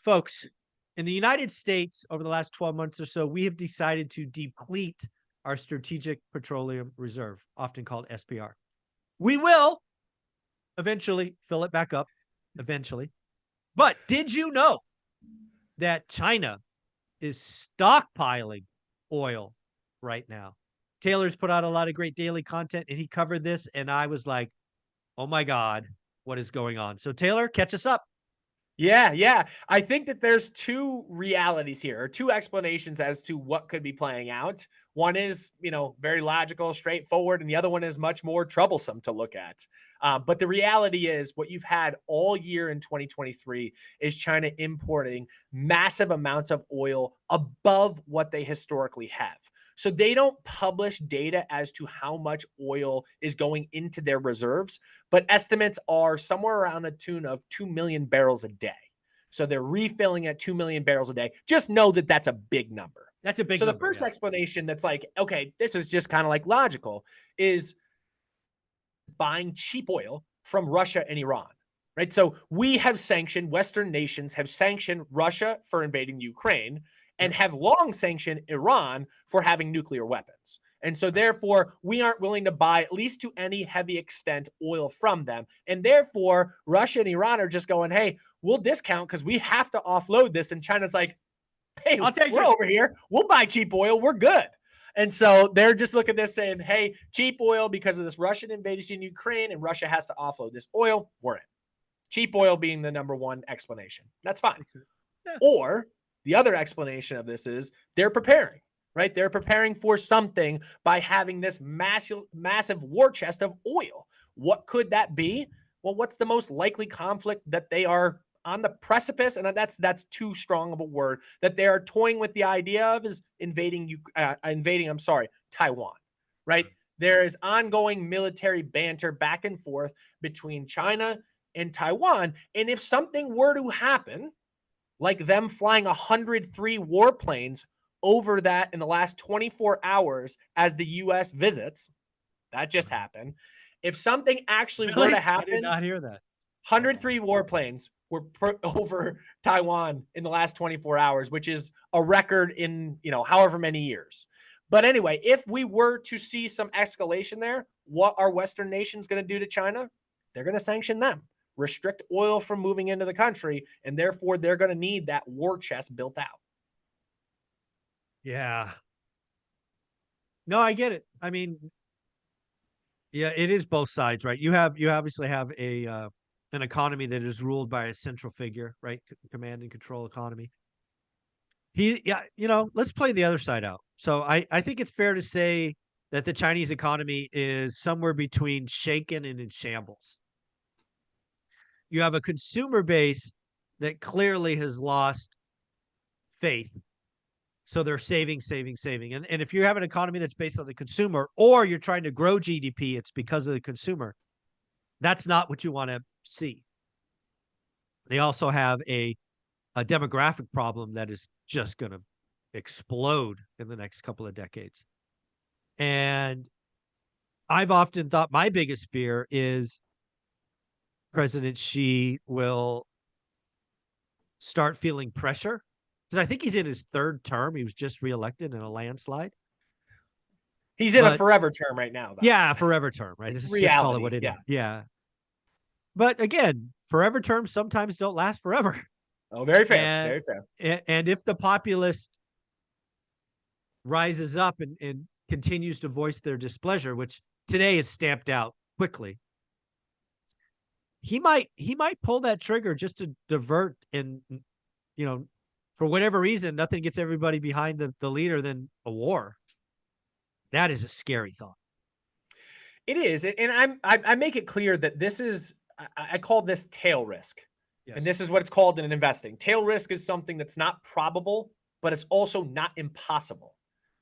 Folks, in the United States, over the last 12 months or so, we have decided to deplete our Strategic Petroleum Reserve, often called SPR. We will eventually fill it back up, eventually. But did you know that China is stockpiling oil right now? Taylor's put out a lot of great daily content, and he covered this, and I was like, oh my God, what is going on? So, Taylor, catch us up. Yeah. I think that there's two realities here, or two explanations as to what could be playing out. One is, very logical, straightforward, and the other one is much more troublesome to look at. But the reality is, what you've had all year in 2023 is China importing massive amounts of oil above what they historically have. So they don't publish data as to how much oil is going into their reserves, but estimates are somewhere around the tune of 2 million barrels a day. So they're refilling at 2 million barrels a day. Just know that that's a big number. That's a big So number. The first explanation that's like, okay, this is just kind of like logical, is buying cheap oil from Russia and Iran, right? So we have sanctioned, Western nations have sanctioned Russia for invading Ukraine and have long sanctioned Iran for having nuclear weapons. And so therefore, we aren't willing to buy, at least to any heavy extent, oil from them. And therefore, Russia and Iran are just going, hey, we'll discount because we have to offload this. And China's like, hey, we're over here. We'll buy cheap oil. We're good. And so they're just looking at this saying, hey, cheap oil because of this Russian invasion in Ukraine, and Russia has to offload this oil. We're in. Cheap oil being the number one explanation. That's fine. Yeah. Or the other explanation of this is they're preparing, right? They're preparing for something by having this massive war chest of oil. What could that be? Well, what's the most likely conflict that they are on the precipice? And that's too strong of a word, that they are toying with the idea of, is invading Taiwan, right? There is ongoing military banter back and forth between China and Taiwan. And if something were to happen, like them flying 103 warplanes over that in the last 24 hours as the U.S. visits, that just happened. If something actually were to happen, I did not hear that. 103 warplanes were put over Taiwan in the last 24 hours, which is a record in, however many years. But anyway, if we were to see some escalation there, what are Western nations going to do to China? They're going to sanction them, restrict oil from moving into the country, and therefore they're going to need that war chest built out. Yeah. No, I get it. I mean, yeah, it is both sides, right? You obviously have an economy that is ruled by a central figure, right? Command and control economy. Let's play the other side out. So I think it's fair to say that the Chinese economy is somewhere between shaken and in shambles. You have a consumer base that clearly has lost faith. So they're saving. And if you have an economy that's based on the consumer, or you're trying to grow GDP, it's because of the consumer. That's not what you want to see. They also have a demographic problem that is just going to explode in the next couple of decades. And I've often thought my biggest fear is President Xi will start feeling pressure, because I think he's in his third term. He was just reelected in a landslide. He's in a forever term right now, though. Yeah, forever term, right? This is just call it what it is. Yeah. But again, forever terms sometimes don't last forever. Oh, very fair. Very fair. And if the populist rises up and continues to voice their displeasure, which today is stamped out quickly, he might pull that trigger just to divert, and for whatever reason, nothing gets everybody behind the leader than a war. That is a scary thought. It is. And I make it clear that this is, I call this tail risk. Yes. And this is what it's called in investing. Tail risk is something that's not probable, but it's also not impossible.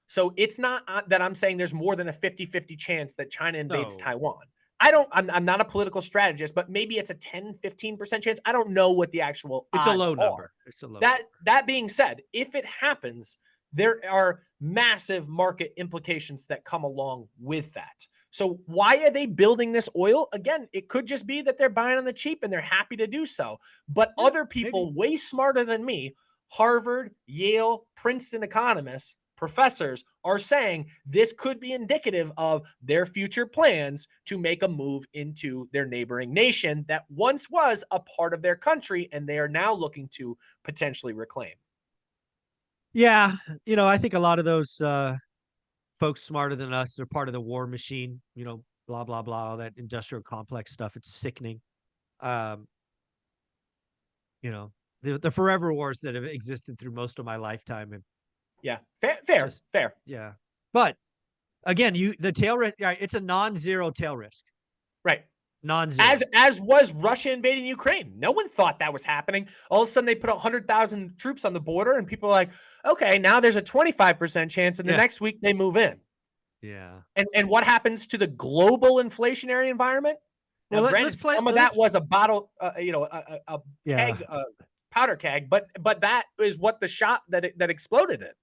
So it's not that I'm saying there's more than a 50-50 chance that China invades Taiwan. I'm not a political strategist, but maybe it's a 10-15% chance. I don't know what the actual odds a low are. Number. It's a low That being said, if it happens, there are massive market implications that come along with that. So why are they building this oil? Again, it could just be that they're buying on the cheap and they're happy to do so. But Yeah, other maybe. people way smarter than me, Harvard, Yale, Princeton economists, professors are saying this could be indicative of their future plans to make a move into their neighboring nation that once was a part of their country and they are now looking to potentially reclaim. Yeah, I think a lot of those folks smarter than us, they're part of the war machine, blah blah blah, all that industrial complex stuff. It's sickening. Um, you know, the forever wars that have existed through most of my lifetime and Yeah, fair, just fair. yeah. But again, the tail risk, yeah, it's a non-zero tail risk. Right. Non-zero. As was Russia invading Ukraine. No one thought that was happening. All of a sudden, they put 100,000 troops on the border, and people are like, okay, now there's a 25% chance, and the Yeah. next week they move in. Yeah. And what happens to the global inflationary environment? Now, Well, granted, some of that was a bottle, a yeah. keg, powder keg, but that is what the shot that exploded it.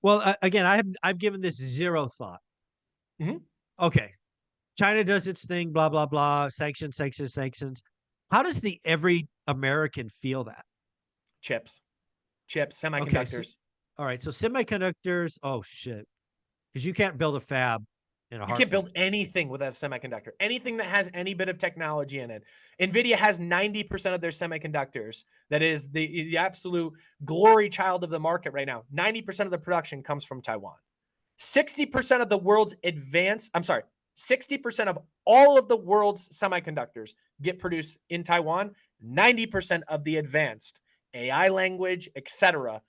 Well, again, I've given this zero thought. Mhm. Okay, China does its thing, blah blah blah, sanctions, sanctions, sanctions. How does the every American feel that? Chips, Okay, so, semiconductors. all right, so semiconductors. Oh shit, because you can't build a fab in a You can't heartbeat. build anything without a semiconductor. Anything that has any bit of technology in it. Nvidia has 90% of their semiconductors. That is the absolute glory child of the market right now. 90% of the production comes from Taiwan. 60% of the world's advanced, I'm sorry, 60% of all of the world's semiconductors get produced in Taiwan. 90% of the advanced AI language, etc.,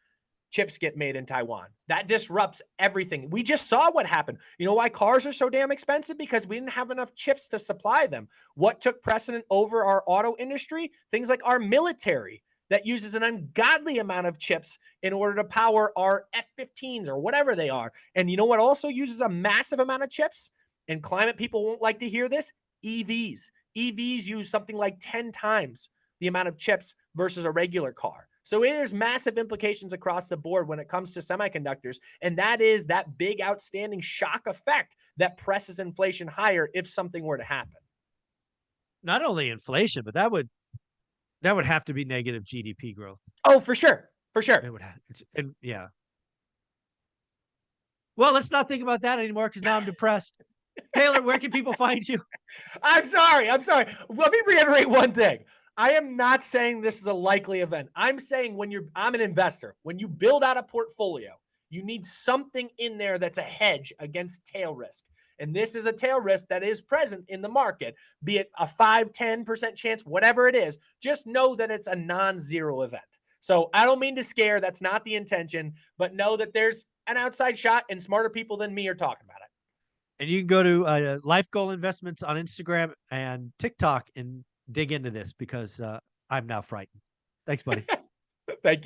chips get made in Taiwan. That disrupts everything. We just saw what happened. You know why cars are so damn expensive? Because we didn't have enough chips to supply them. What took precedent over our auto industry? Things like our military that uses an ungodly amount of chips in order to power our F-15s or whatever they are. And you know what also uses a massive amount of chips? And climate people won't like to hear this. EVs. EVs use something like 10 times the amount of chips versus a regular car. So there's massive implications across the board when it comes to semiconductors. And that is that big outstanding shock effect that presses inflation higher if something were to happen. Not only inflation, but that would have to be negative GDP growth. Oh, for sure. For It sure. would have, and yeah. Well, let's not think about that anymore because now I'm depressed. Taylor, where can people find you? I'm sorry. I'm sorry. Let me reiterate one thing. I am not saying this is a likely event. I'm saying I'm an investor. When you build out a portfolio, you need something in there that's a hedge against tail risk. And this is a tail risk that is present in the market, be it a 5, 10% chance, whatever it is. Just know that it's a non-zero event. So I don't mean to scare. That's not the intention, but know that there's an outside shot and smarter people than me are talking about it. And you can go to Life Goal Investments on Instagram and TikTok and dig into this because I'm now frightened. Thanks, buddy. Thank you.